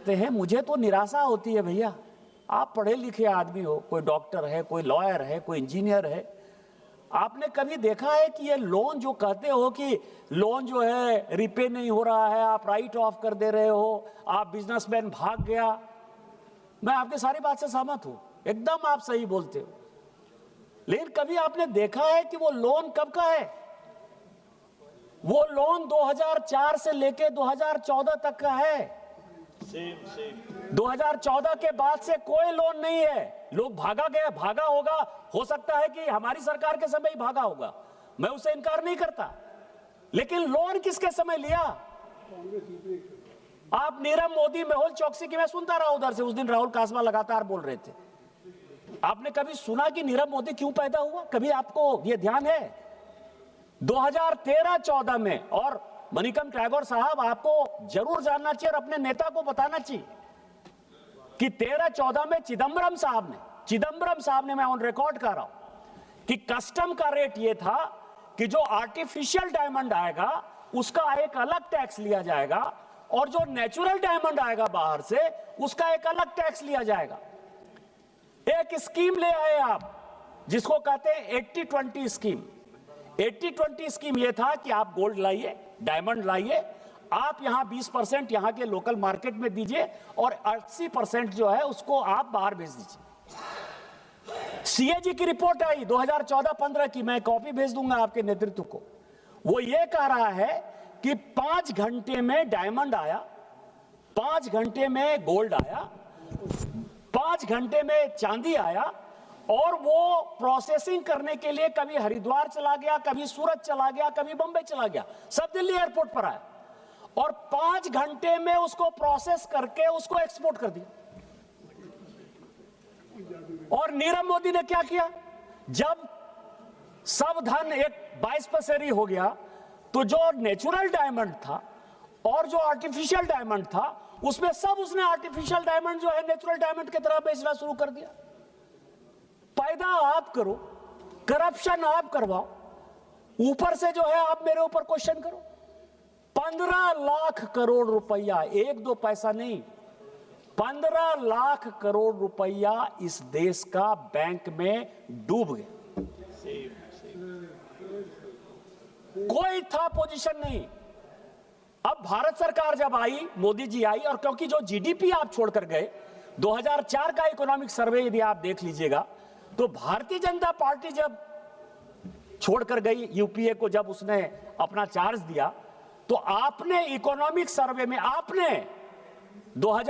सकते हैं। मुझे तो निराशा होती है भैया, आप पढ़े लिखे आदमी हो, कोई डॉक्टर है, कोई लॉयर है, कोई इंजीनियर है, आपने कभी देखा है कि ये लोन जो कहते हो कि लोन जो है रिपे नहीं हो रहा है, आप राइट ऑफ कर दे रहे हो, आप बिजनेसमैन भाग गया। मैं आपकी सारी बात से सहमत हूं, एकदम आप सही बोलते हो, लेकिन कभी आपने देखा है कि वो लोन कब का है? वो लोन 2004 से लेके 2014 तक का है। 2014 के बाद से कोई लोन नहीं है। लोग भागा होगा, हो सकता है कि हमारी सरकार के समय ही भागा होगा, मैं उसे इनकार नहीं करता, लेकिन लोन किसके समय लिया? आप नीरव मोदी, मेहुल चौकसी की मैं सुनता रहा उधर से, उस दिन राहुल कासवा लगातार बोल रहे थे। आपने कभी सुना कि नीरव मोदी क्यों पैदा हुआ? कभी आपको यह ध्यान है? 2013-14 में, और मणिकम टैगोर साहब आपको जरूर जानना चाहिए और अपने नेता को बताना चाहिए कि 13-14 में चिदम्बरम साहब ने मैं ऑन रिकॉर्ड कर रहा हूं कि कस्टम का रेट यह था कि जो आर्टिफिशियल डायमंड आएगा उसका एक अलग टैक्स लिया जाएगा, और जो नेचुरल डायमंड आएगा बाहर से उसका एक अलग टैक्स लिया जाएगा। एक स्कीम ले आए आप जिसको कहते हैं 80-20 स्कीम। 80-20 स्कीम यह था कि आप गोल्ड लाइए, डायमंड लाइए, आप यहां 20% यहां के लोकल मार्केट में दीजिए और 80% जो है उसको आप बाहर भेज दीजिए। सीएजी की रिपोर्ट आई 2014-15 की, मैं कॉपी भेज दूंगा आपके नेतृत्व को। वो ये कह रहा है कि 5 घंटे में डायमंड आया, 5 घंटे में गोल्ड आया, 5 घंटे में चांदी आया, और वो प्रोसेसिंग करने के लिए कभी हरिद्वार चला गया, कभी सूरत चला गया, कभी बंबई चला गया, सब दिल्ली एयरपोर्ट पर आया, और 5 घंटे में उसको प्रोसेस करके उसको एक्सपोर्ट कर दिया। और नीरव मोदी ने क्या किया? जब सब धन एक 22 पसेरी हो गया, तो जो नेचुरल डायमंड था और जो आर्टिफिशियल डायमंड था, उसमें सब उसने आर्टिफिशियल डायमंड जो है नेचुरल डायमंड की तरह बेचना शुरू कर दिया। पैदा आप करो, करप्शन आप करवाओ, ऊपर से जो है आप मेरे ऊपर क्वेश्चन करो। 15 लाख करोड़ रुपया, 1-2 पैसा नहीं, 15 लाख करोड़ रुपया इस देश का बैंक में डूब गया। कोई था पोजीशन नहीं। अब भारत सरकार जब आई, मोदी जी आई, और क्योंकि जो जीडीपी आप छोड़कर गए, 2004 का इकोनॉमिक सर्वे यदि आप देख लीजिएगा, तो भारतीय जनता पार्टी जब छोड़कर गई यूपीए को, जब उसने अपना चार्ज दिया, तो आपने इकोनॉमिक सर्वे में आपने 2000